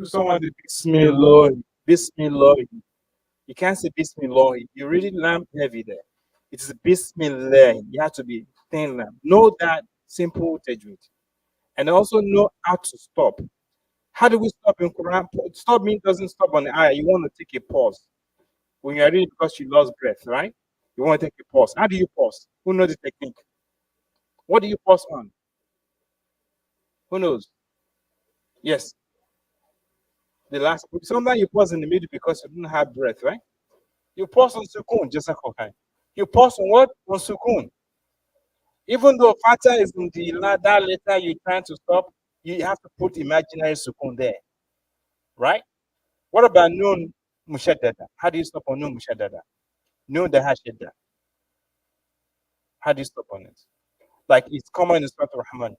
someone the Bismillah, Bismillah. You can't say Bismillah. You really lamb heavy there. It's Bismillah. You have to be thin lamb. Know that simple tajweed. And also know how to stop. How do we stop in Quran? Stop means doesn't stop on the ayah. You want to take a pause. When you're reading because you lost breath, right? You want to take a pause. How do you pause? Who knows the technique? What do you pause on? Who knows? Yes. The last. Sometimes you pause in the middle because you don't have breath, right? You pause on sukun, just like okay. You pause on what? On sukun. Even though fata is in the that letter you're trying to stop, you have to put imaginary sukun there, right? What about nun mushaddada? How do you stop on nun mushaddada? Nun the hashidda. How do you stop on it? Like it's common in Surah Rahman.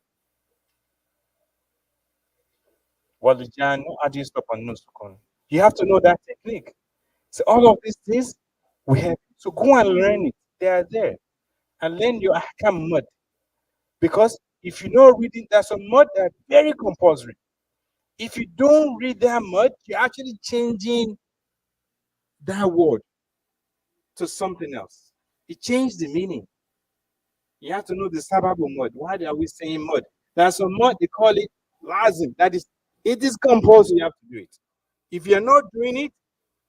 Walijan, how do you stop on nun sukun? You have to know that technique. So all of these things we have. So go and learn it. They are there. And learn your ahkam mud. Because if you know reading, there's some mud that are very compulsory. If you don't read that mud, you're actually changing that word to something else. It changed the meaning. You have to know the sababu mud. Why are we saying mud? There's some mud, they call it lazim. That is, it is compulsory, you have to do it. If you're not doing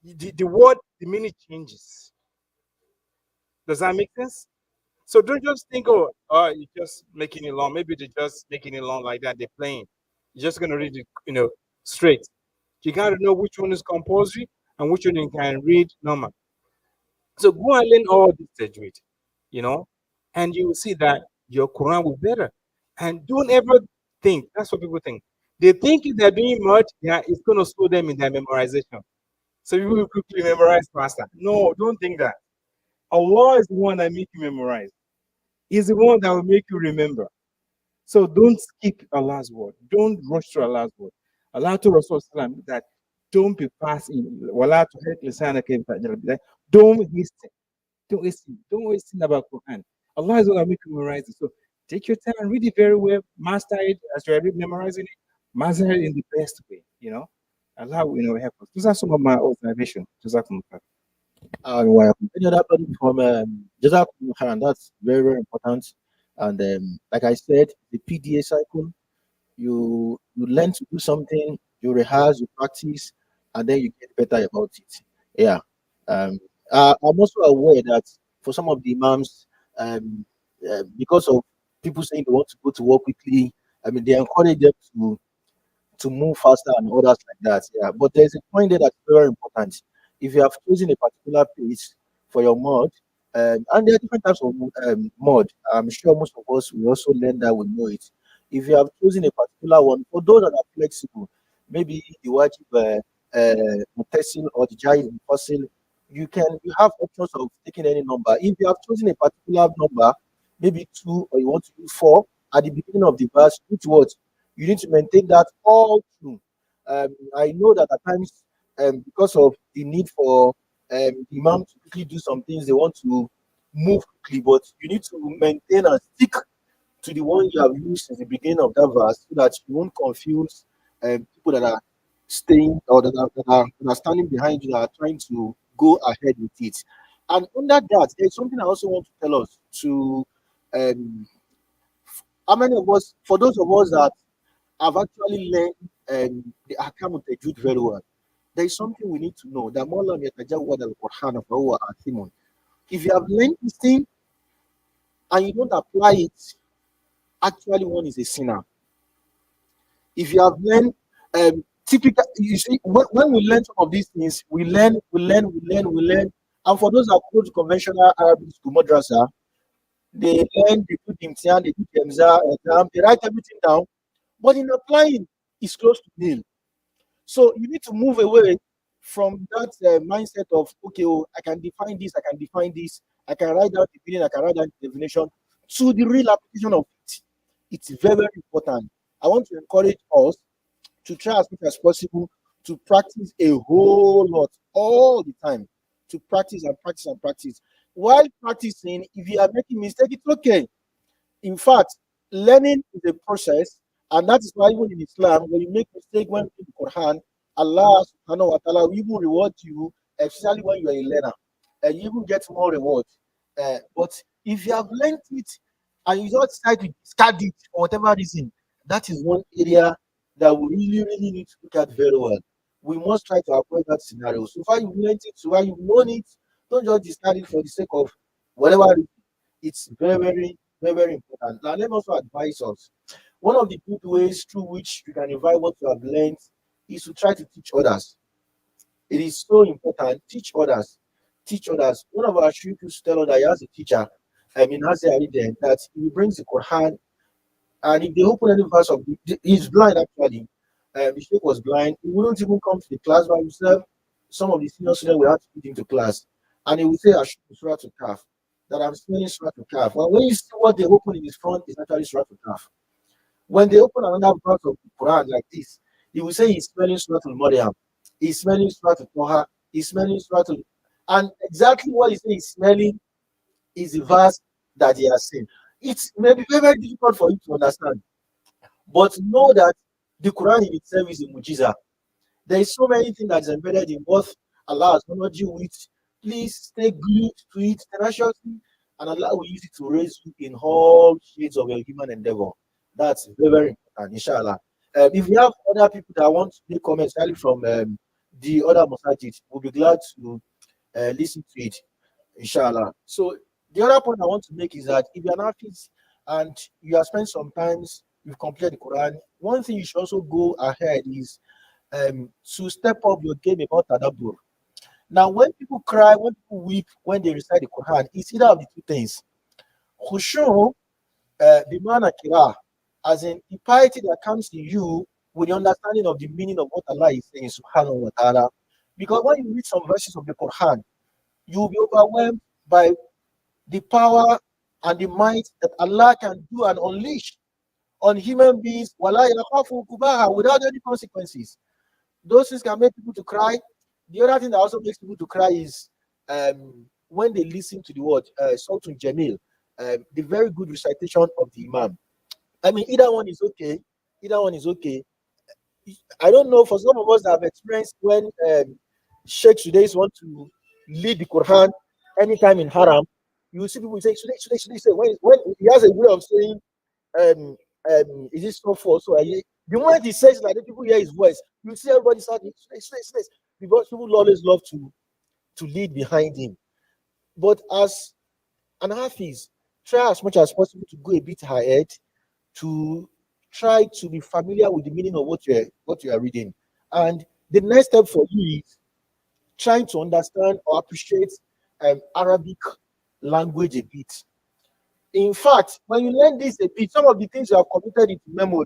it, the word, the meaning changes. Does that make sense? So don't just think, you're just making it long. Maybe they're just making it long like that. They're playing. You're just gonna read it, straight. You gotta know which one is compulsory and which one you can read normal. So go and learn all this tajweed, you know, and you will see that your Quran will be better. And don't ever think that's what people think. They think if they're doing much, yeah, it's gonna slow them in their memorization. So you will quickly memorize faster. No, don't think that. Allah is the one that make you memorize. He's the one that will make you remember. So don't skip Allah's word. Don't rush to Allah's word. Allah to Rasul that don't be fast in wala to hate lisanaka don't hasten. Don't hasten. Don't hasten about Quran. Allah is going to make you memorize it. So take your time, read it very well, master it as you're memorizing it, master it in the best way. Allah will help us. Those are some of my observations. Any other person from Jazakumullah khairan, that's very, very important. And like I said, the PDA cycle, you learn to do something, you rehearse, you practice, and then you get better about it. Yeah. Um, I'm also aware that for some of the imams, because of people saying they want to go to work quickly, I mean, they encourage them to move faster and others like that. Yeah, but there's a point there that's very important. If you have chosen a particular place for your mod, and there are different types of mod, I'm sure most of us will also learn that we know it. If you have chosen a particular one, for those that are flexible, maybe the wajib mutasil or the jai fossil, you have options of taking any number. If you have chosen a particular number, maybe two or you want to do four at the beginning of the verse, which what you need to maintain that all through. I know that at times, because of the need for the imam to quickly do some things, they want to move quickly, but you need to maintain and stick to the one you have used since the beginning of that verse so that you won't confuse people that are staying or that are standing behind you that are trying to go ahead with it. And under that, there's something I also want to tell us to um, how many of us, for those of us that have actually learned the Ahkam Tajweed very well. There is something we need to know that Mawlam yatajawwad al-Qur'an fahuwa athimun. If you have learned this thing and you don't apply it, actually one is a sinner. If you have learned typical, you see, when we learn some of these things, we learn. And for those that go to conventional Arabic school madrasa, they learn, they do imtihan, they do exam, they write everything down. But in applying, it's close to nil. So you need to move away from that mindset of, okay, oh, I can define this, I can define this, I can write down the meaning, I can write down the definition, to the real application of it. It's very, very important. I want to encourage us to try as much as possible to practice a whole lot all the time, to practice and practice and practice. While practicing, if you are making mistakes, it's okay. In fact, learning is a process, and that is why even in Islam, when you make mistake when in the Quran, Allah subhanahu wa ta'ala will even reward you, especially when you are a learner, and you even get more reward. But if you have learned it and you just decide to discard it for whatever reason, that is one area that we really, really need to look at very well. We must try to avoid that scenario. So far you've learned it, so far you've known it, don't just discard it for the sake of whatever reason. It's very, very, very, very important. Now, let me also advise us. One of the good ways through which you can revive what you have learned is to try to teach others. It is so important. Teach others. Teach others. One of our sheikhs used to tell us that he has a teacher, I mean, has a then that he brings the Quran, and if they open any verse of he's blind actually. The sheikh was blind. He wouldn't even come to the class by himself. Some of the senior students will have to put him to class. And he would say, I should Surah to Kaf, that I'm spelling Surah to Kaf. Well, when you see what they open in his front, is actually Surah to Kaf. When they open another verse of the Quran like this, he will say he's smelling Surah to Maryam, he's smelling Surah to Toha, he's smelling Surah to. And exactly what he says he's smelling is the verse that he has seen. It's maybe very, very difficult for you to understand, but know that the Quran in itself is a mujiza. There is so many things that is embedded in what Allah has honored you with. Please stay glued to it tenaciously, and Allah will use it to raise you in all shades of your human endeavor. That's very, very important, inshallah. If we have other people that want to make comments, especially from the other masajid, we'll be glad to listen to it, inshallah. So, the other point I want to make is that if you're an artist and you have spent some times, you've completed the Quran, one thing you should also go ahead is to step up your game about tadabbur. Now, when people cry, when people weep, when they recite the Quran, it's either of the two things. Khushu, bimana kira, as in the piety that comes to you with the understanding of the meaning of what Allah is saying, subhanahu wa ta'ala. Because when you read some verses of the Quran, you'll be overwhelmed by the power and the might that Allah can do and unleash on human beings wala yakhafu uqubaha, without any consequences. Those things can make people to cry. The other thing that also makes people to cry is when they listen to the word Sultan Jamil, the very good recitation of the Imam. I mean, either one is okay. Either one is okay. I don't know, for some of us that have experienced when Sheikh Sudais want to lead the Quran anytime in Haram, you see people say, Sudais, say, when he has a way of saying, um, is this so for? So the moment he says like, the people hear his voice, you see everybody starting, Sudais, because people always love to lead behind him. But as an Hafiz, try as much as possible to go a bit ahead to try to be familiar with the meaning of what you are reading. And the next step for you is trying to understand or appreciate Arabic language a bit. In fact, when you learn this a bit, some of the things you have committed into memory,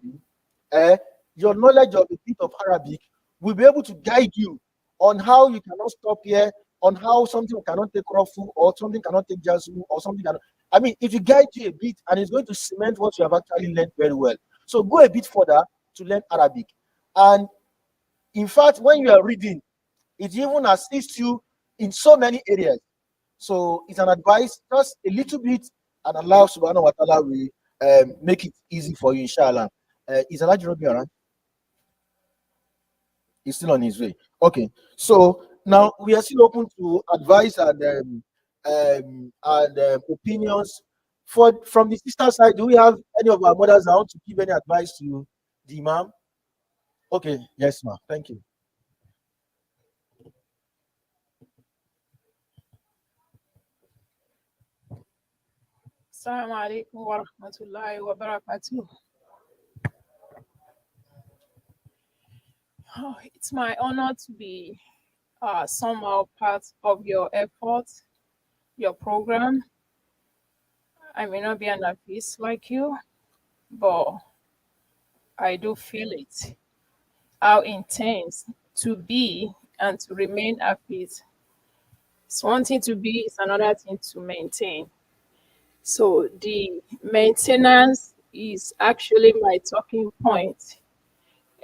eh, your knowledge of a bit of Arabic will be able to guide you on how you cannot stop here, on how something cannot take Rafu, or something cannot take Jazu, or something cannot. I mean, if you guide you a bit, and it's going to cement what you have actually learned very well. So go a bit further to learn Arabic. And in fact, when you are reading, it even assists you in so many areas. So it's an advice, just a little bit, and Allah subhanahu wa ta'ala will make it easy for you, inshallah. Is Allah Robi around? He's still on his way. Okay. So now we are still open to advice and opinions. From the sister side, do we have any of our mothers that want to give any advice to the Imam? Okay, yes, ma'am. Thank you. Assalamu alaikum wa rahmatullahi wa barakatuh. Oh, it's my honor to be somehow part of your effort, your program. I may not be an artist like you, but I do feel it. How intense to be and to remain artist. It's one thing to be, it's another thing to maintain. So the maintenance is actually my talking point,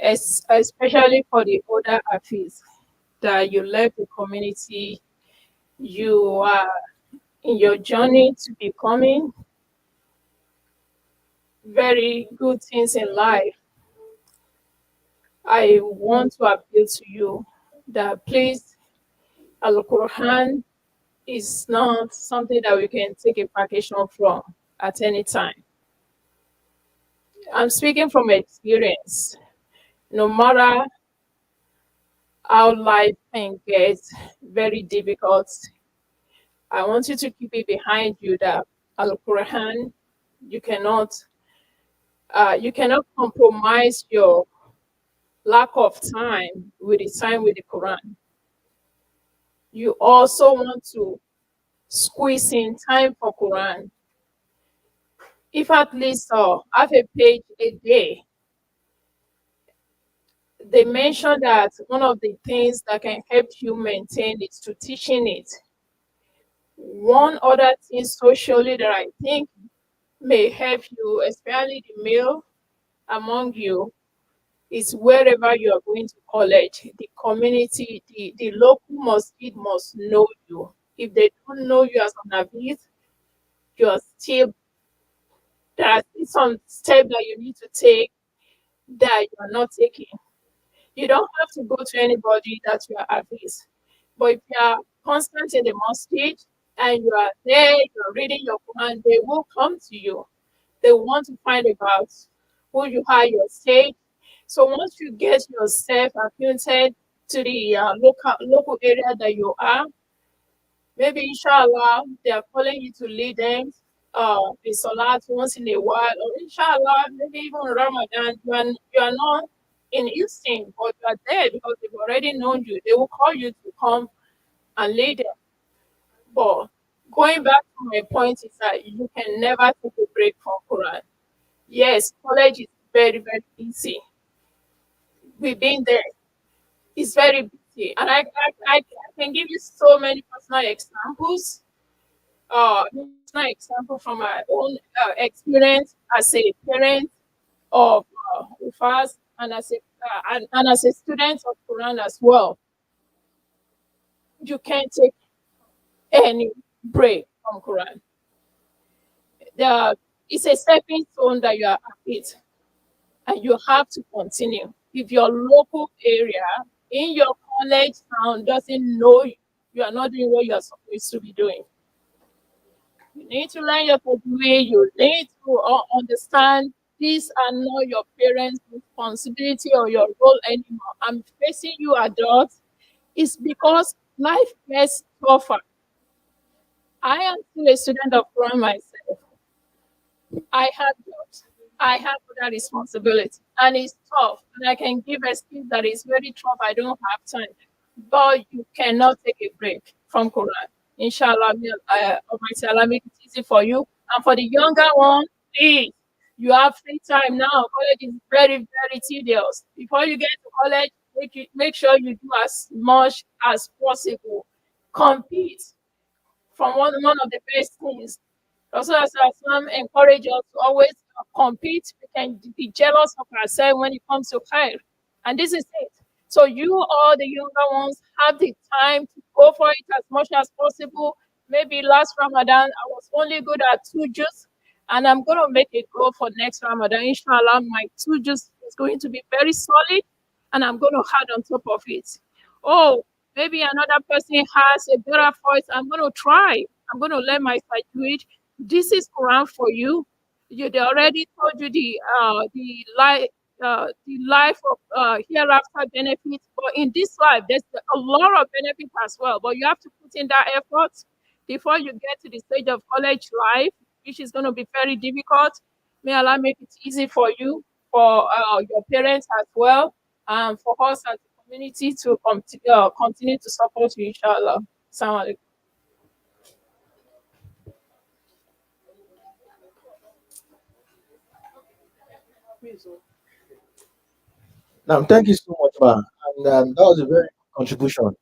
especially for the older artists that you left the community, you are in your journey to becoming very good things in life. I want to appeal to you that please, Al Quran is not something that we can take a vacation from at any time. I'm speaking from experience. No matter how life can get very difficult, I want you to keep it behind you that Al Quran, you cannot you cannot compromise your lack of time with the time with the Quran. You also want to squeeze in time for Quran. If at least half a page a day, they mentioned that one of the things that can help you maintain is to teaching it. One other thing socially that I think may help you, especially the male among you, is wherever you are going to college, the community, the local masjid must know you. If they don't know you as an Avis, you are still there are still some steps that you need to take that you are not taking. You don't have to go to anybody that you are Avis. But if you are constant in the masjid and you are there, you are reading your Quran, they will come to you. They want to find about who you are, your state. So once you get yourself acquainted to the local area that you are, maybe inshallah they are calling you to lead them the salat once in a while, or inshallah maybe even Ramadan. You are not in instinct, but you are there because they've already known you. They will call you to come and lead them. But going back to my point is that you can never take a break from Quran. Yes, college is very, very easy. We've been there. It's very busy. And I can give you so many personal examples. Personal example from my own experience as a parent of Ufas and and as a student of Quran as well. You can't take any break from Quran. The, it's a stepping stone that you are at it, and you have to continue. If your local area in your college town doesn't know you, you are not doing what you are supposed to be doing. You need to learn your tajweed. You need to understand these are not your parents' responsibility or your role anymore. I'm facing you adults. It's because life gets tougher. I am still a student of Quran myself. I have jobs. I have other responsibility, and it's tough. And I can give excuse that it's very tough. I don't have time, but you cannot take a break from Quran. Inshallah, Almighty Allah make it easy for you. And for the younger one, please, you have free time now. College is very, very tedious. Before you get to college, make sure you do as much as possible. Compete from one of the best things. Also, as Islam encourage us to always compete, we can be jealous of ourselves when it comes to khair. And this is it. So you all the younger ones have the time to go for it as much as possible. Maybe last Ramadan I was only good at two juz, and I'm gonna make a goal for next Ramadan. Inshallah, my two juz is going to be very solid, and I'm gonna add on top of it. Oh, maybe another person has a better voice. I'm gonna try. I'm gonna learn my side to it. This is Quran for you. They already told you the life of hereafter benefits, but in this life there's a lot of benefits as well. But you have to put in that effort before you get to the stage of college life, which is going to be very difficult. May Allah make it easy for you, for your parents as well, and for us as a community to continue to support you, inshallah. Assalamu alaikum. Now, thank you so much, man. And that was a very good contribution.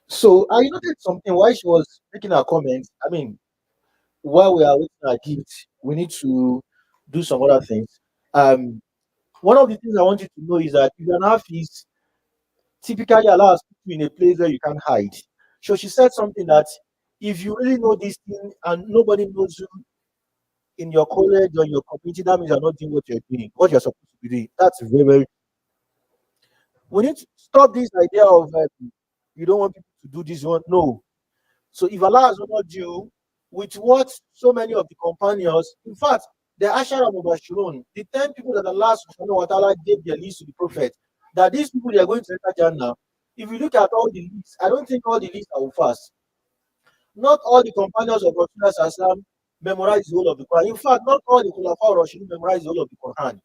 So I noted something while she was making her comments. I mean, while we are waiting our gift, we need to do some other things. Um, One of the things I want you to know is that if you're an artist, typically allows you in a place where you can't hide. So she said something that if you really know this thing and nobody knows you in your college or your community, that means you're not doing what you're doing, what you're supposed to be doing. That's very, very. We need to stop this idea of you don't want people to do this one. No. So if Allah has honored you with what so many of the companions, in fact, the Ashara Mubashirun, the 10 people that Allah subhanahu wa ta'ala gave their list to the Prophet, that these people they are going to enter Jannah. If you look at all the lists, I don't think all the lists are fast. Not all the companions of Rasulullah memorize the whole of the Quran. In fact, not all the Khulafa Rashidun memorize the whole of the Quran.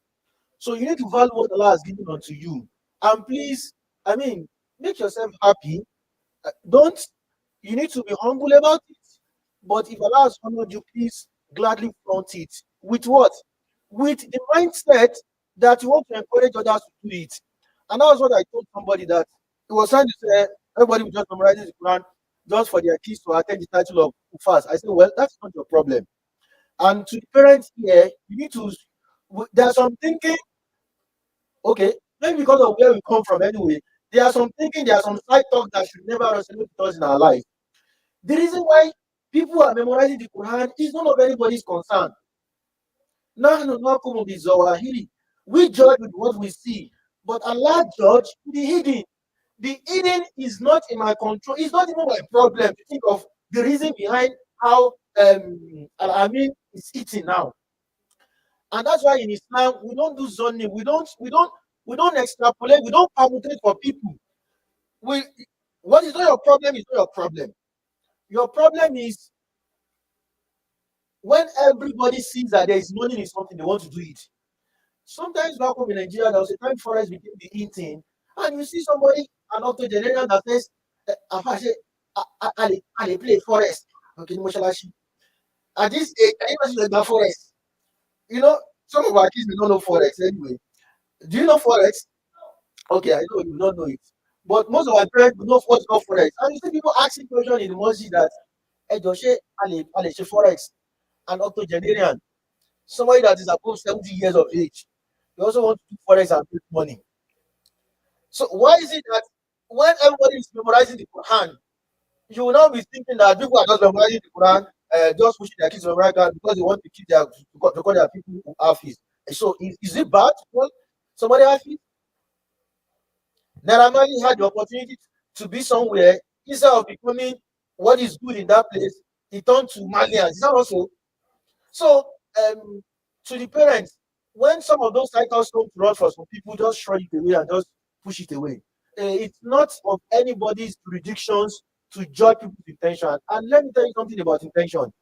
So you need to value what Allah has given unto you. And please, I mean, make yourself happy. Don't, you need to be humble about it. But if Allah has honored you, please gladly flaunt it. With what? With the mindset that you want to encourage others to do it. And that was what I told somebody, that he was trying to say everybody will just memorize the Quran just for their kids to attend the title of Ufas. I said, well, that's not your problem. And to the parents here, you need to, there's some thinking, okay, maybe because of where we come from anyway, there are some thinking, there are some side talk that should never resonate with us in our life. The reason why people are memorizing the Quran is none of anybody's concern. We judge with what we see, but Allah judge the hidden. The hidden is not in my control. It's not even my problem to think of the reason behind how Al-Amin is eating now. And that's why in Islam we don't do zoning, we don't extrapolate, we don't permutate for people. We What is not your problem is not your problem. Your problem is when everybody sees that there is money in something, they want to do it. Sometimes back home in Nigeria, there was a time forest became the in thing, and you see somebody, an octogenarian that says, "Afache, I play forest." Okay, Moshalashi. At this age, anybody like that forest. You know, some of our kids may not know forex anyway. Do you know forex? Okay, I know you will not know it, but most of our parents will know what's called forex. And you see people asking questions in the mosque that, "Hey, Joshe, Ale forex," an octogenarian, somebody that is above 70 years of age. They also want to do forex and make money. So why is it that when everybody is memorizing the Quran, you will now be thinking that people are just memorizing the Quran, just pushing their kids to memorize Quran because they want to keep to call their people who have it. So is it bad when somebody has it? Naramali had the opportunity to be somewhere, instead of becoming what is good in that place, he turned to Malians. Is that also? So, to the parents, when some of those titles come to us for some people, just shrug it away and just push it away. It's not of anybody's jurisdictions to judge people's intention. And let me tell you something about intention.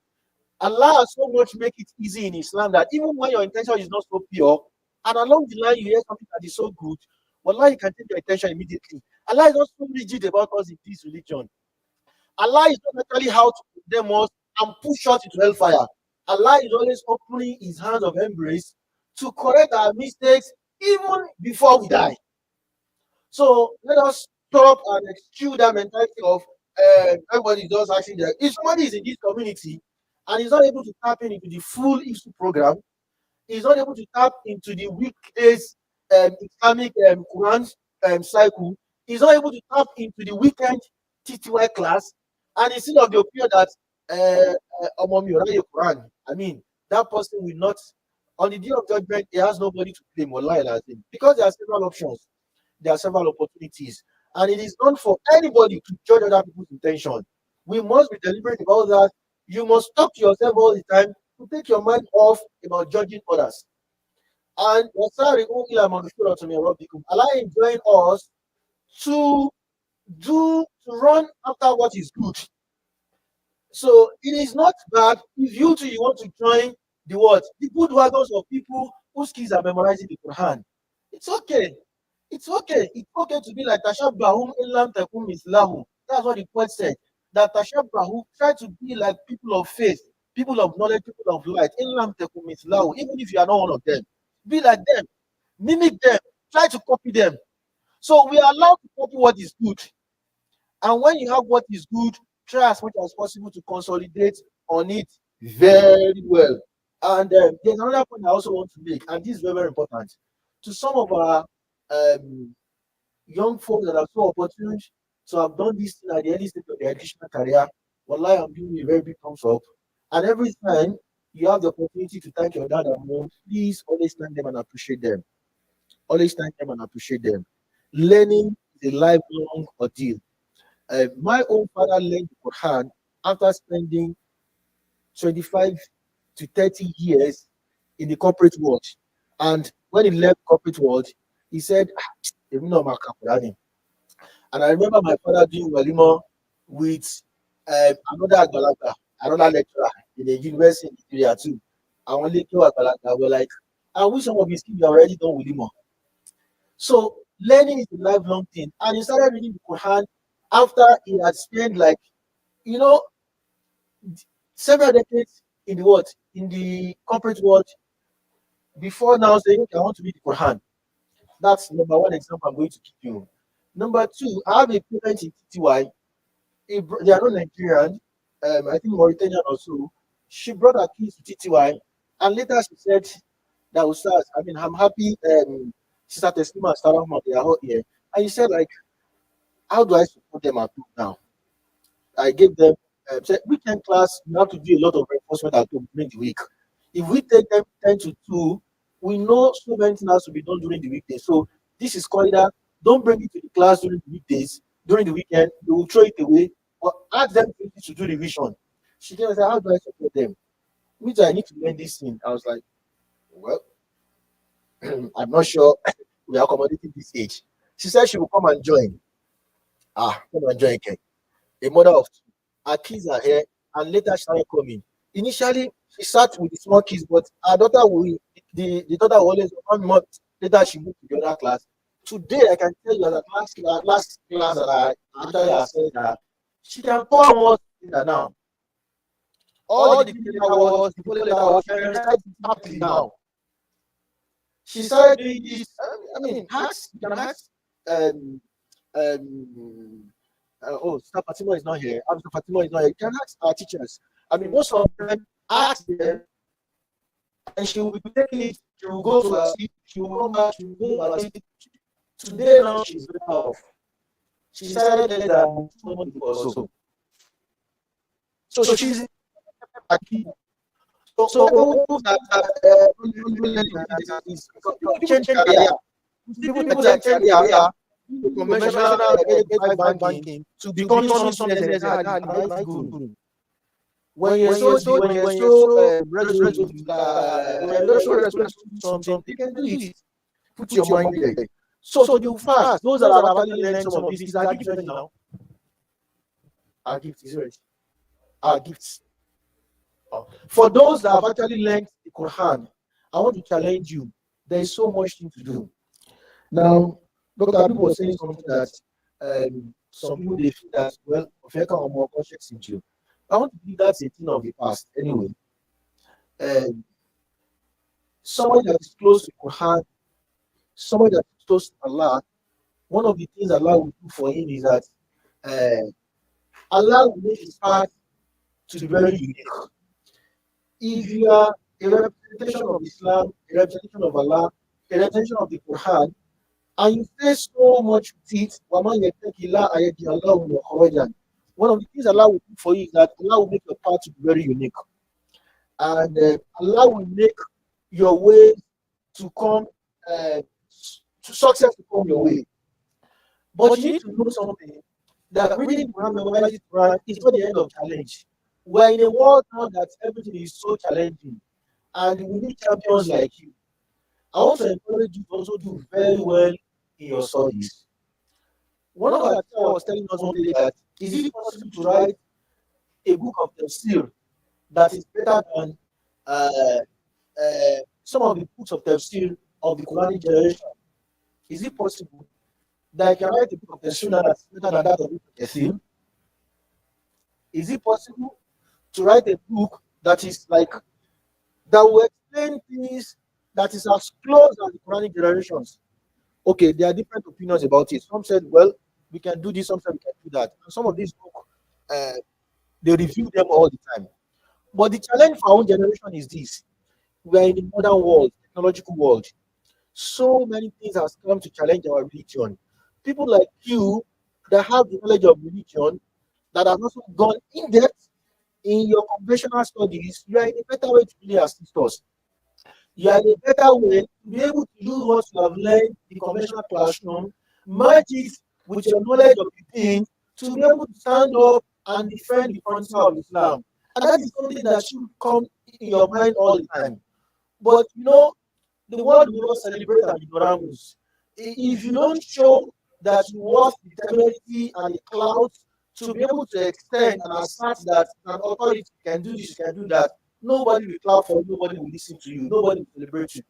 Allah has so much make it easy in Islam that even when your intention is not so pure, and along the line you hear something that is so good, wallah, you can take your intention immediately. Allah is not so rigid about us in this religion. Allah is not actually how to condemn us and push us into hellfire. Allah is always opening his hands of embrace to correct our mistakes even before we die. So let us stop and eschew that mentality of everybody does actually there. If somebody is in this community and is not able to tap into the full ISU program, is not able to tap into the weekdays Islamic Quran cycle, is not able to tap into the weekend TTY class, and is still of the opinion that Quran. I mean, that person will not, on the day of judgment, he has nobody to blame or lie at him because there are several options, there are several opportunities, and it is not for anybody to judge other people's intention. We must be deliberate about that. You must talk to yourself all the time to take your mind off about judging others. And Allah enjoin us to to run after what is good. So it is not bad if you too you want to join the what? The good wagons of people whose kids are memorizing the Quran. It's okay. It's okay. It's okay to be like Tashabbahum illam takum mislahum. That's what the poet said. That Tashabbahu, try to be like people of faith, people of knowledge, people of light. Illam takum mislahu. Even if you are not one of them, be like them, mimic them, try to copy them. So we are allowed to copy what is good. And when you have what is good, try as much as possible to consolidate on it very well. And there's another point I also want to make, and this is very, very important. To some of our young folks that are so opportune to have done this thing at the early stage of their educational career, wallahi, I'm giving you a very big thumbs up. And every time you have the opportunity to thank your dad and mom, please always thank them and appreciate them. Always thank them and appreciate them. Learning is a lifelong ordeal. My own father learned the Quran after spending 25 to 30 years in the corporate world. And when he left corporate world, he said, "Ah, èmi náà máa ka Quran." And I remember my father doing walima with another Agbalagba, another lecturer in the university in Nigeria too. And one lecturer Agbalagba were like, I wish some of his kids were already done walima. So learning is a lifelong thing. And he started reading the Quran after he had spent like, you know, several decades in the world, in the corporate world, before now saying, okay, I want to read the Quran. That's number one example I'm going to give you. Number two, I have a parent in TTY. They are not Nigerian, I think Mauritanian or so. She brought her kids to TTY, and later she said that was start. I mean, I'm happy. Sister Teslima and Sarah Ahmad, they are all here, and he said like, how do I support them at home now? I gave them said weekend class. You have to do a lot of reinforcement at home during the week. If we take them 10 to 2, we know so many things has to be done during the weekday. So this is called that. Don't bring it to the class during the weekdays. During the weekend, they will throw it away. But ask them to do revision. She just said, how do I support them? Which I need to learn this thing. I was like, well, I'm not sure we are accommodating this age. She said she will come and join. Come and join. Okay. A mother of two. Her kids are here, and later she started coming. Initially, she sat with the small kids, but her daughter will the daughter will always 1 month later she moved to the other class. Today, I can tell you that last class that I actually said that she can pour more data now. All the data was the follow letter was she can recite it happily now. She started doing this. I mean, ask you can ask um um oh, Sister Fatima is not here. Sister Fatima is not here. You can ask our teachers. I mean, most of them ask them, and she will be taking it. She will go to her sleep. She will come back. She will go to her sleep. Today now she's better off. She started earlier than 2 months ago or so. So she's a key. So all that is change career. People that change career from conventional banking to becoming something else. That's good. When you're so resolute, when you're so resolute to something, you can do it. Put your mind there. So you fast. Those that have actually learned some of this is our gift ready now. Our gift is ready. Our gifts. For those that have actually learned the Quran, I want to challenge you. There is so much thing to do. Now, Dr. Abib was saying something that some people they feel that well, Ofeka or more conscious in you. I want to believe that's a thing of the past anyway. Somebody that is close to Quran, somebody that is close to Allah, one of the things Allah will do for him is that Allah will make his path to be very unique. If you are a representation of Islam, a representation of Allah, a representation of the Quran, and you face so much with it, one of the things Allah will do for you is that Allah will make your path to be very unique. And Allah will make your way to come, to success to come your way. But you need to know something, that reading Quran, memorizing Quran is not the end of challenge. We're in a world now that everything is so challenging, and we need champions like you. I want to encourage you to also do very well in your studies. One of our teachers was telling us one day that is it possible to write a book of tafsir that is better than some of the books of tafsir of the Quranic generation? Is it possible that I can write a book of tafsir that's better than that of the tafsir? Is it possible to write a book that is like that will explain things that is as close as the Quranic generations? Okay, there are different opinions about it. Some said, well, we can do this, some said we can do that. And some of these books, they review them all the time. But the challenge for our own generation is this. We are in a modern world, technological world. So many things have come to challenge our religion. People like you that have the knowledge of religion, that have also gone in depth in your conventional studies, you are in a better way to really assist us. You are in a better way to be able to use what you have learned in the conventional classroom merge it with your knowledge of the deen to be able to stand up and defend the frontier of Islam. And that is something that should come in your mind all the time. But the world will not celebrate an ignoramus. If you don't show that you want the temerity and the clout to be able to extend and assert that an authority can do this, can do that, nobody will clap for you, nobody will listen to you, nobody will celebrate you.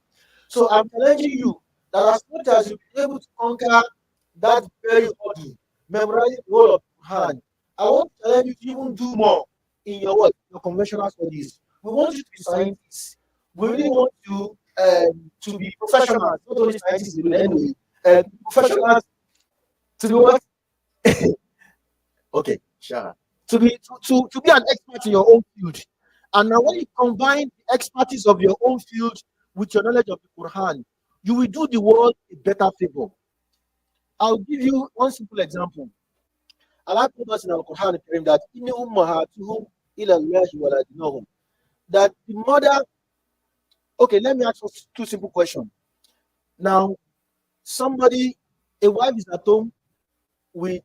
So I'm challenging you that as much as you'll be able to conquer that very hurdle, memorizing the whole of Quran, I want to challenge you to even do more in your what? Your conventional studies. We want you to be scientists. We really want you to be professionals, not only scientists alone anyway. Professionals to be what? Okay, sure. To be an expert in your own field. And now when you combine the expertise of your own field with your knowledge of the Quran, you will do the world a better favor. I'll give you one simple example. Allah told us in our Quran that "Inni ummahatuhum ila Allahi wa la dinahum," that the mother. Okay, let me ask you two simple questions. Now, somebody, a wife is at home with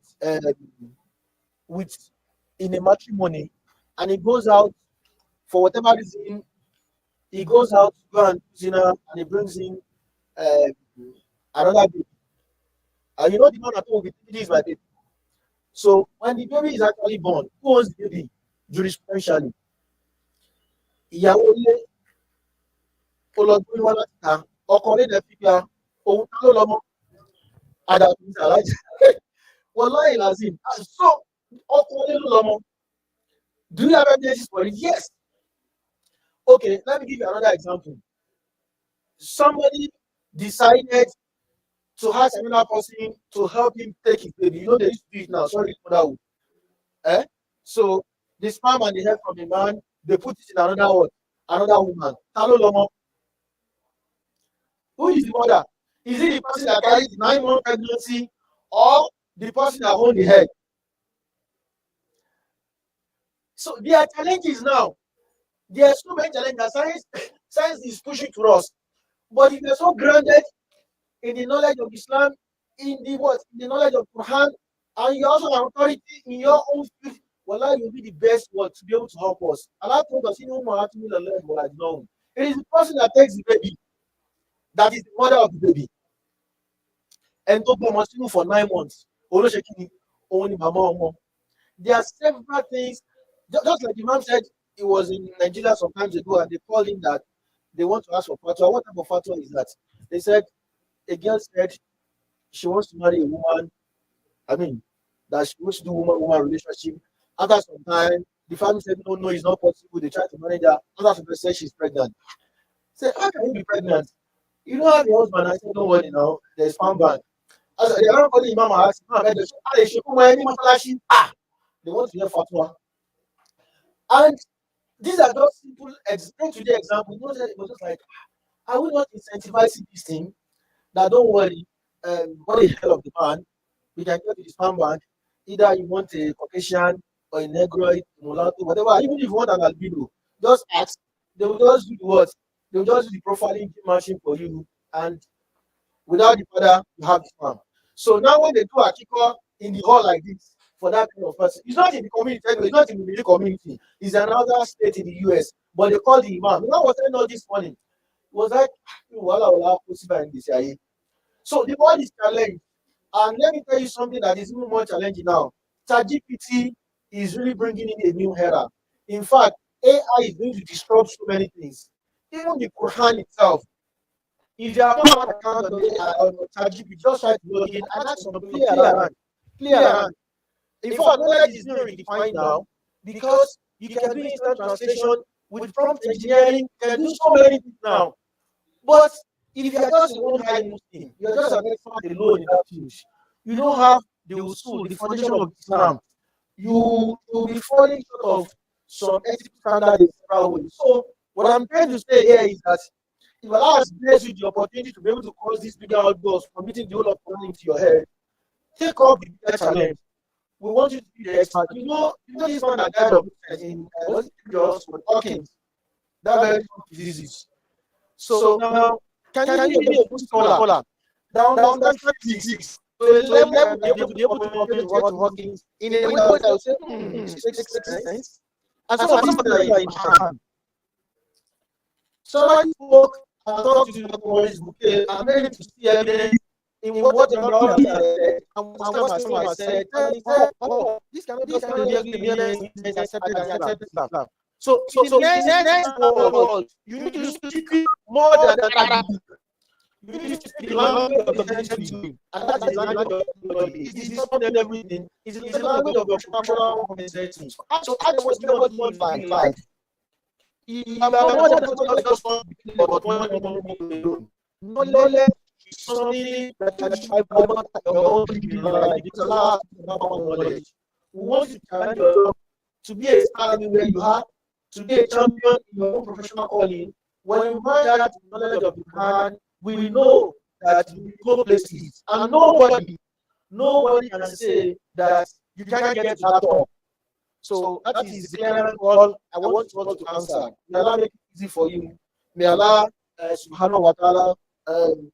with in a matrimony, and he goes out for whatever reason. He goes out to go and do dinner, and he brings in another baby. And the man at home will be thinking, "This is my baby." So when the baby is actually born, who owns the baby? Jurisprudentially, ìyàwó ilé ó lọ gbé wá láti ta, ọkọ ilé dẹ̀ fi gba òun ta ló lọ́mọ àdàkùn ní aláìsí. Wallahi lazim. So ọkọ ilé ló lọ́mọ. Do you have evidence for it? Yes. Okay, let me give you another example. Somebody decided to ask another person to help him take his baby. They used to do it now. Sorry, motherhood. So the sperm and the head from the man, they put it in another woman. Talo Lomo. Who is the mother? Is it the person that carried the 9-month pregnancy or the person that owns the head? So there are challenges now. There are so many challenges. Science is pushing to us. But if you're so grounded in the knowledge of Islam, in the knowledge of Quran, and you're also an authority in your own field, wallah, you'll be the best one to be able to help us. Allah told us, it is the person that takes the baby that is the mother of the baby. And must move for 9 months. There are several things, just like the Imam said, he was in Nigeria some times ago, and they called him that they want to ask for fatwa. What type of fatwa is that? They said a girl said she wants to marry a woman. That she wants to do woman relationship. After some time, the family said, no, it's not possible. They tried to manage her. After some time, said she's pregnant. Say, how can you be pregnant? You don't have your husband. I said, don't worry now. There's farm bank. I said, they are not calling Imam. I asked, they want to hear fatwa. And these are just simple day-to-day examples. It was just like, are we not incentivizing this thing? That don't worry, what the hell of the man, we can go to the spam bank. Either you want a Caucasian or a Negroid, mulatto, whatever. Even if you want an albino, just ask. They will just do the what? They will just do the profiling matching for you, and without the father, you have the spam. So now when they do a kicker in the hall like this for that kind of person, it's not in the community anyway, it's not in the Middle community, it's another state in the US, but they call the imam. The man was saying all this morning. It was like, so the world is challenged. And let me tell you something that is even more challenging now. ChatGPT is really bringing in a new era. In fact, AI is going to disrupt so many things. Even the Quran itself. If you have not an account on AI or ChatGPT, just try to log in and ask some play around. Play around. In fact, knowledge is being redefined now because you can do instant translation with prompt engineering, you can do so many things now. But if you are just a one-high Muslim, you are just an expert alone in that field, you don't have the usul, the foundation of Islam, you will be falling short of some ethical standards in several ways. So what I'm trying to say here is that if Allah has blessed you the opportunity to be able to cross these bigger outdoors from meeting the whole of Quran into your head, take up the bigger challenge. We want you to be the expert. You know this one that died of in Hawkins, that very diseases. So now, can you be a good scholar? Now understand physics. to a level that you'll be able to communicate to Hawkins in a way that will say, this makes sense. And some of these things are in your hand. Somebody spoke and talked to you about this book. Okay, I'm ready to see evidence in what the Bible has said and what Islam has said. And he said, oh, this cannot be evidence accepted in Islam. So in the next world, you need to speak more than Arabic. You need to speak the language of the country, and that is the language of everybody. It is not everything. It is the language of professional communication. So ask what you like. You are more than just one thing, but one alone. Knowledge is something that you have not your own people like, because Allah has about knowledge. We want you to challenge yourself to be a star anywhere you are, to be a champion in your own professional calling. When you find that knowledge of the Quran, we know that you go places, and nobody can say that you can't get to that top. So that is the clearance call I want you all to answer. May Allah make it easy for you. May Allah subhanahu wa ta'ala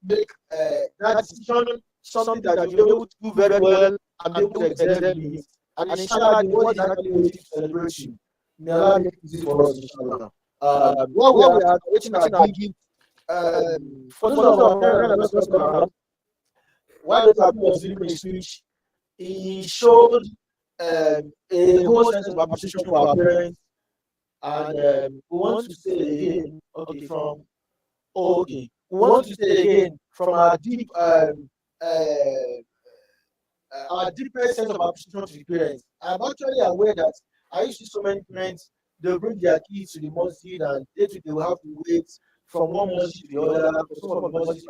make that decision something that you'll be able to do very well and be able to excel in it. And inshallah, the world is actually waiting to celebrate you. May Allah make it easy for us, inshallah. While we are waiting our big for those of us that are while those are was delivering a speech, he showed a whole sense of appreciation for our parents, and we want to say again, we want to say again from our deepest sense of appreciation to the parents. I'm actually aware that I used to see so many parents, they'll bring their kids to the masjid and they will have to wait from one masjid to the other. For some of the masjid,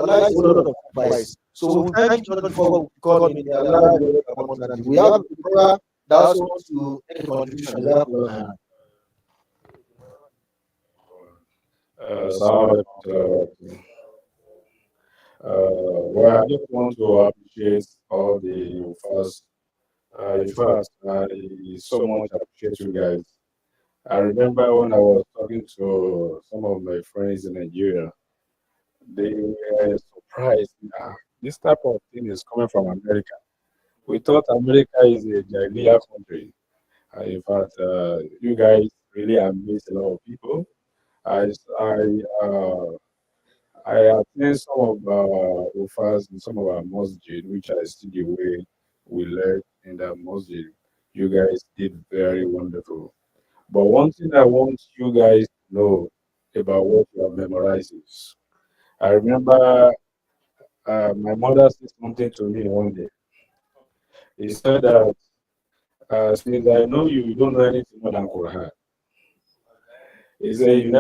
Allah is a lot of advice. So we thank you before we call him in Allah. We have a brother that also wants to make a contribution. Well, I just want to appreciate all the first. In fact, I so much appreciate you guys. I remember when I was talking to some of my friends in Nigeria, they were surprised. This type of thing is coming from America. We thought America is a Jahiliya country. In fact, you guys really amaze a lot of people. I, I, uh, I attend some of Ufas in some of our masjid, which I see the way we learn in the masjid. You guys did very wonderful. But one thing I want you guys to know about what you have memorized is, I remember my mother said something to me one day. He said that since I know you don't know anything more than Quran. He said you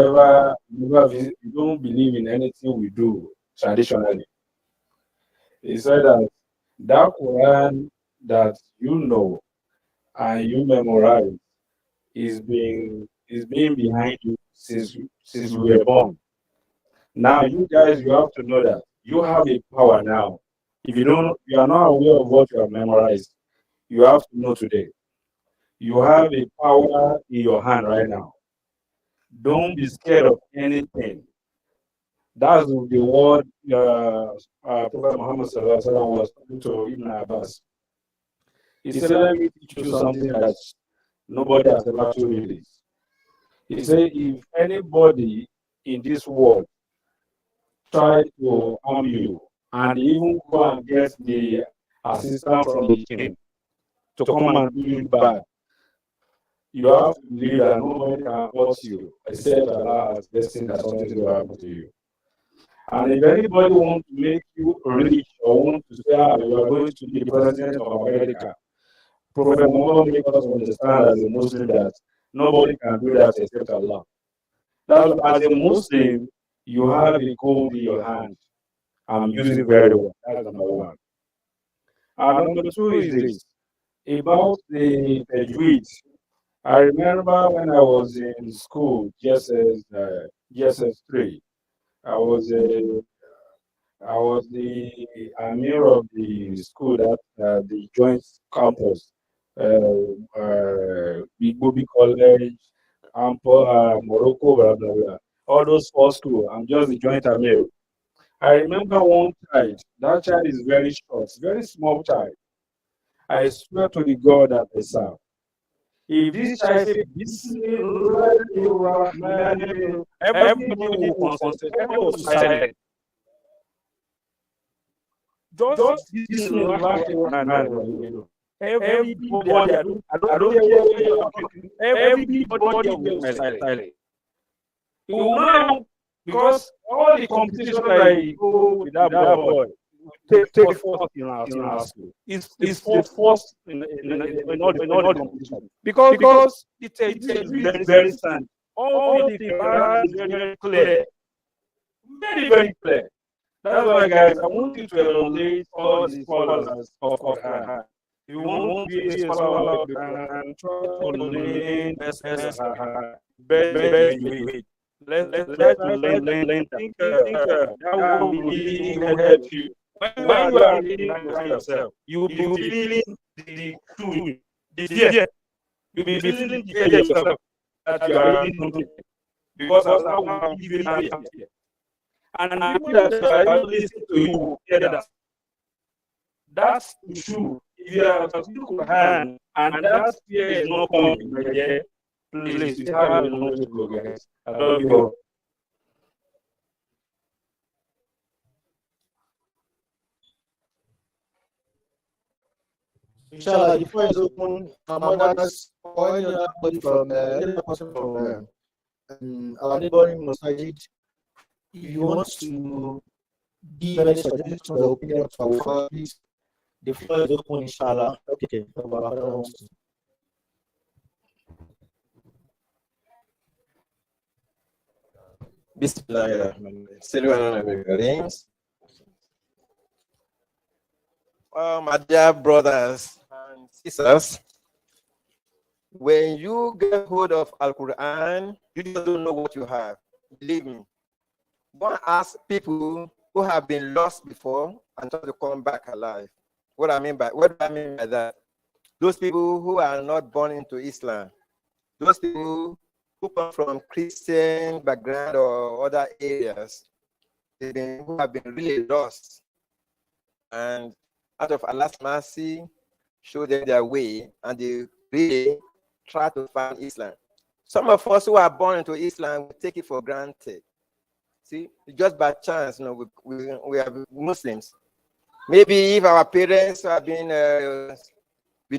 don't believe in anything we do traditionally. He said that that Quran that you know and you memorize is being behind you since you were born. Now you guys you have to know that you have a power now. If you are not aware of what you have memorized, you have to know today. You have a power in your hand right now. Don't be scared of anything. That's the word Prophet Muhammad Sallallahu Alaihi Wasallam was talking to Ibn Abbas. He said, "Let me teach you something that nobody has ever told you this." He said, "If anybody in this world try to harm you and even go and get the assistance from the king to come and do you bad, you have to believe that nobody can hurt you except Allah has destined that something will happen to you. And if anybody wants to make you rich or want to say, you are going to be the president of America, Prophet Muhammad make us understand as a Muslim that nobody can do that except Allah. That as a Muslim, you have a gold in your hand and use it very well. That's number one. And number two is this about the Tajweed. I remember when I was in school, GSS 3, I was the Amir of the school that the joint campus, Big Bobby College, Morocco, blah blah blah. All those four schools. I'm just the joint Amir, I remember one child. That child is very short, very small child. I swear to the God that I serve. If this child say Bismillahirrahmanirrahim, everybody will concentrate, everybody will silent. Just Bismillahirrahmanirrahim. Everybody, I don't care where you are talking. Everybody will be silent. You will not even, because all the competition that you go with that boy take first in our school. It's the first in all the competition. Because it's very very standard. All the Quran is very clear. Very, very clear. That's why, guys, I want you to emulate all the scholars of Quran. You want to be a scholar of the Quran, try to learn best way. Let's learn. That will really help you. When you are reading Quran yourself, you will be feeling the truth, the fear. You'll be feeling the fear yourself that you are reading something. Because Allah will give you that fear. And people that are even listening to you will hear that. That's true. If you are studying Quran and that fear is not coming, my dear, please, you have a long to go, guys. I love you all. Inshallah, the floor is open. Mothers or any other body from any other person from our neighboring Masjid. If you want to give any suggestions or opinion to our families, the floor is open, inshallah. Okay. Bismillahirrahmanirrahim. My dear brothers and sisters, when you get hold of Al-Quran, you just don't know what you have. Believe me. Go and ask people who have been lost before and try to come back alive. What do I mean by that? Those people who are not born into Islam, those people who come from Christian background or other areas, who have been really lost, and out of Allah's mercy, show them their way, and they really try to find Islam. Some of us who are born into Islam, we take it for granted. See, just by chance, we are Muslims. Maybe if our parents have been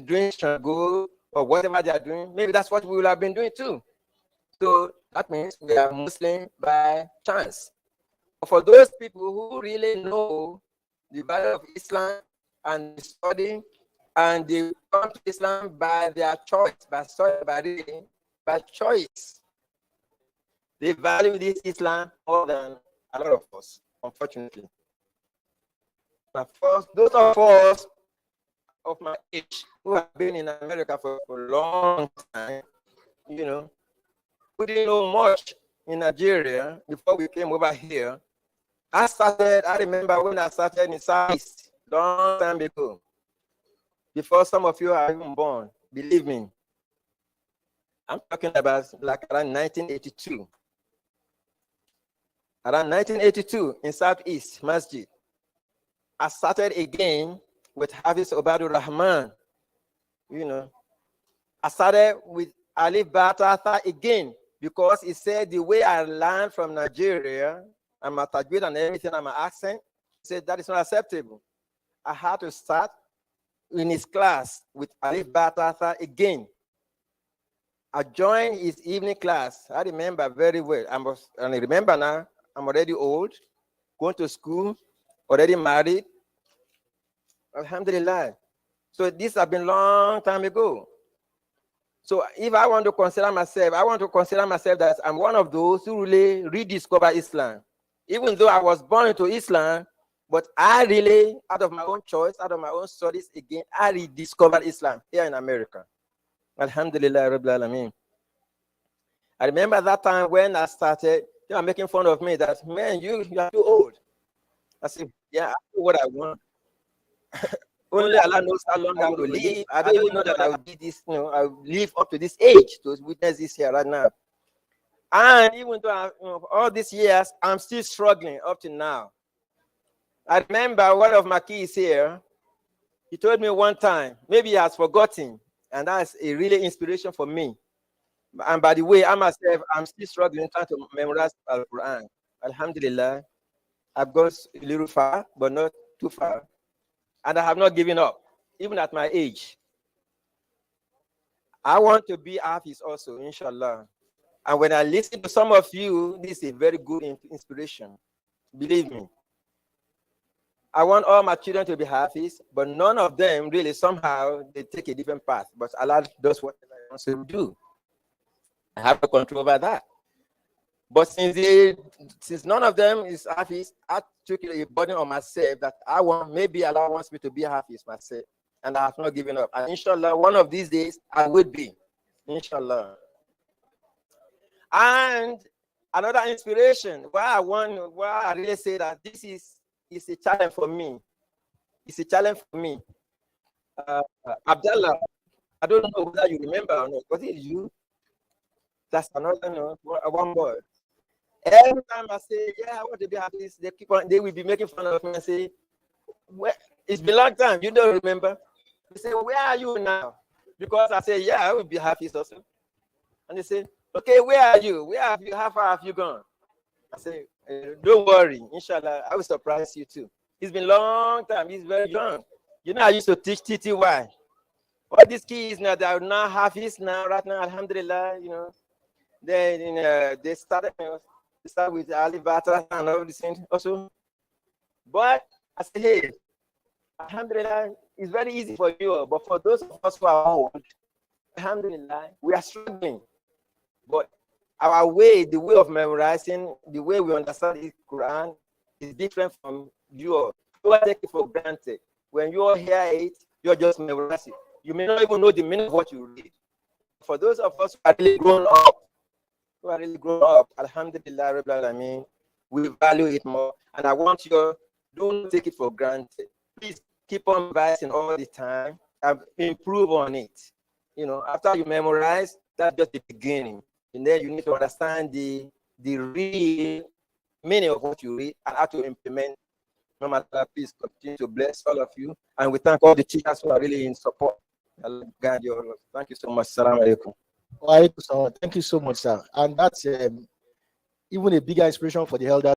doing Shango or whatever they are doing, maybe that's what we will have been doing too. So that means we are Muslim by chance. But for those people who really know the value of Islam and study, and they come to Islam by their choice, by study, by reading, by choice, they value this Islam more than a lot of us, unfortunately. But for those of us of my age who have been in America for a long time, we didn't know much in Nigeria before we came over here. I remember when I started in Southeast, long time ago, before some of you are even born, believe me. I'm talking about like around 1982. Around 1982 in Southeast Masjid, I started again with Hafiz Obadur Rahman. I started with Alif Batata again because he said the way I learned from Nigeria, and my tajweed and everything, and my accent, he said that is not acceptable. I had to start in his class with Alif Batata again. I joined his evening class. I remember very well. I remember now, I'm already old, going to school, already married. Alhamdulillah. So this has been a long time ago. So if I want to consider myself, that I'm one of those who really rediscovered Islam. Even though I was born into Islam, but I really, out of my own choice, out of my own studies again, I rediscovered Islam here in America. Alhamdulillah Rabbil Alameen. I remember that time when I started, they were making fun of me that, man, you are too old. I said, yeah, I know what I want. Only Allah knows how long I will live. I don't even know that I will be this, I will live up to this age to witness this here right now. And even though all these years, I'm still struggling up to now. I remember one of my kids here. He told me one time, maybe he has forgotten, and that's a really inspiration for me. And by the way, I myself, I'm still struggling trying to memorize Al Quran. Alhamdulillah, I've gone a little far, but not too far. And I have not given up, even at my age. I want to be Hafiz also, inshallah. And when I listen to some of you, this is a very good inspiration. Believe me. I want all my children to be Hafiz, but none of them really somehow they take a different path. But Allah does whatever He wants to do. I have no control over that. But since none of them is Hafiz, I took a burden on myself that maybe Allah wants me to be Hafiz myself. And I have not given up. And inshallah, one of these days, I will be. Inshallah. And another inspiration, why I really say that this is a challenge for me. It's a challenge for me. Abdallah, I don't know whether you remember or not. Was it you? That's another one boy. Every time I say, yeah, I want to be happy, they will be making fun of me and say, well, it's been a long time, you don't remember? They say, where are you now? Because I say, yeah, I will be happy also. And they say, okay, where are you? How far have you gone? I say, don't worry, inshallah, I will surprise you too. It's been a long time, he's very young. You know, I used to teach TTY. All these kids now, they are now Hafiz now, right now, alhamdulillah, you know. Then they start with Ali Batra and all these things also. But I say, hey, alhamdulillah, it's very easy for you, but for those of us who are old, alhamdulillah, we are struggling. But our way, the way of memorizing, the way we understand the Quran is different from yours. You are taking it for granted. When you hear it, you're just memorizing. You may not even know the meaning of what you read. For those of us who are really grown up, alhamdulillah, Rabbil Alameen, we value it more. And I want you, don't take it for granted. Please keep on revising all the time and improve on it. You know, after you memorize, that's just the beginning. And then you need to understand the real meaning of what you read and how to implement. No matter, please continue to bless all of you. And we thank all the teachers who are really in support. Allah guide you all. Thank you so much. Assalamu alaikum. Thank you so much, sir. And that's even a bigger inspiration for the elders.